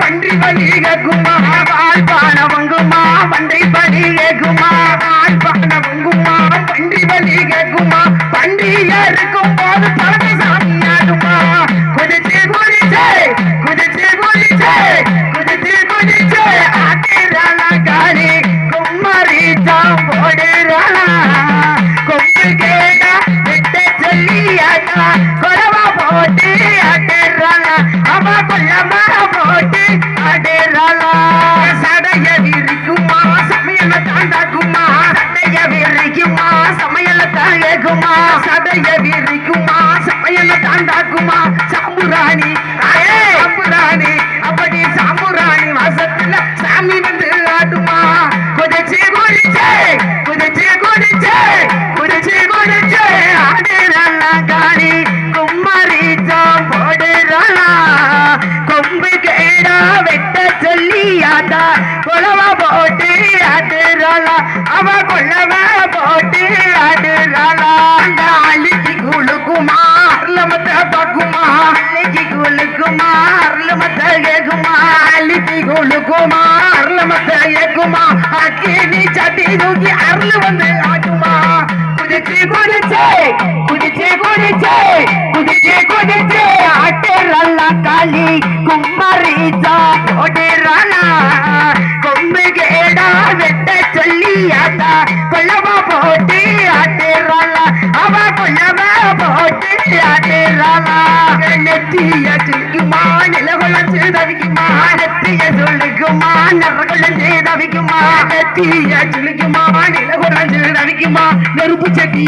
பன்றி பலி கேக்குமா வாழ்பான வங்குமா பன்றி பலி கேக்குமா வாழ்பான வங்குமா பன்றி பலி கேக்குமா பண்டிகை இருக்கும் போது பழனி சாமி ஆடுமா குதிச்சு குதிச்சே குதிச்சு குதிச்சே குதிச்சு குதிச்சே ஆட்டிராளா காளி கும்மரி தான் போடுறாளா கொம்பு கேட்டா விட்டு சொல்லி ஆட்டா கொலவா போட்டு ஆட்டிராளா அவ கொல்லமா போட்டு ஆட்டிராளா சடைய விரிக்குமா சமையல தாண்டாக்குமா சடைய விரிக்குமா சமையல தாங்குமா சடைய விரிக்குமா சமையல தாண்டாக்குமா சாம்புராணி சாம்புராணி அப்படி சாம்புராணி வாசத்துல சாமி வந்து ஆடுமா குதிச்சு குதிச்சே குதிச்சு குதிச்சே குதிச்சு குதிச்சே ஆடுறாளா காளி கும்மரி தான் போடுறாளா கொம்பு கேடா வெட்ட சொல்லி ஆட்டா கொலவா போட்டு ஆடுறாளா அவ கொல்லவா போட்டு ஆடுறாளா அள்ளிக்கு குழுக்குமா அருளமத்த பாக்குமா அள்ளிக்கு குழுக்குமா அருளமத்த கேக்குமா அள்ளிக்கு குழுக்குமா அருளமத்த ஏக்குமா அக்கினி சட்டி தூக்கி அருள் வந்து ஆட்டுமா குதிச்சு குதிச்சே குதிச்சு குதிச்சே குதிச்சு குதிச்சே ஆட்டுறாளா காளி கும்மரி தான் போடுறாளா கொம்பு கேடா வெட்ட சொல்லி ஆட்டா கொல்லவா போட்டு ஆட்டுறாளா அவ கொல்லவா போட்டு ஆட்டுறாளா நெத்திய சிரிக்குமா நிலகுலச்சு தவிக்குமா நெத்திய சொல்லிக்குமா நரகுலச்சு தவிக்குமா நெத்திய சிரிக்குமா நிலகுலச்சு தவிக்குமா நெருப்பு சட்டி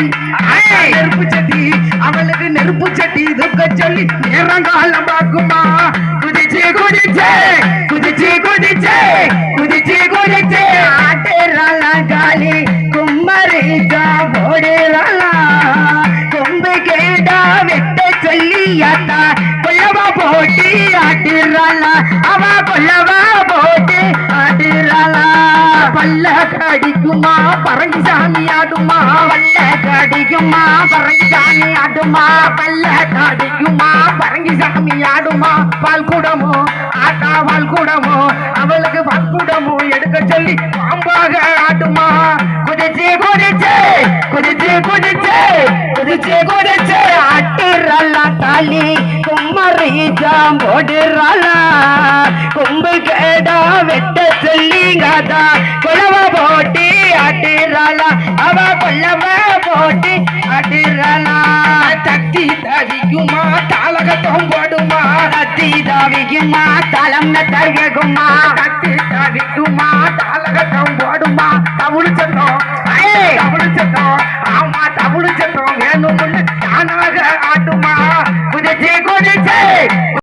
நெருப்பு சட்டி அவளுக்கு நெருப்பு சட்டி துக்க சொல்லி நேரங்காலம் பார்க்குமா குதிச்சு குதிச்சே குதிச்சு குதிச்சே குதிச்சு குதிச்சே ஆட்டுறாளா காளி கும்மரி தான் போடுறாளா கொம்பு கேடா வெட்ட சொல்லி ஆட்டா கொல்லவா போட்டு ஆட்டுறாளா அவ கொல்லவா போட்டு ஆட்டுறாளா பல்ல கடிக்குமா பரங்கி சாமி ஆடுமா பல்ல கடிக்குமா பரங்கி சாமி ஆடுமா பல்ல கடிக்குமா பரங்கி சாமி ஆடுமா பால் கூடமோ ஆட்டா பால் கூடமோ அவளுக்கு பால் கூடமோ எடுக்க சொல்லி பாம்பாக ஆடுமா குதிச்சு குதிச்சு குதிச்சு குதிச்சு குதிச்சு குதிச்சு ஆட்டுறாளா காளி கும்மரி தான் போடுறாளா கொம்பு கேடா வெட்ட சொல்லிங்காதா கொலவா போட்டு ஆட்டுறாளா அவ கொல்லவா போட்டு ஆட்டுறாளா தத்தி தவிக்குமா தாளகத்தம் போடுமா தத்தி தவிக்குமா தலம் தருகுமா தத்தி தவிக்குமா தாளகத்தம் போடுமா தமிழ் சத்தம் தமிழ் சத்தம் ஆமா தமிழ் சத்தம் வேணும்னு தானாக ஆட்டுமா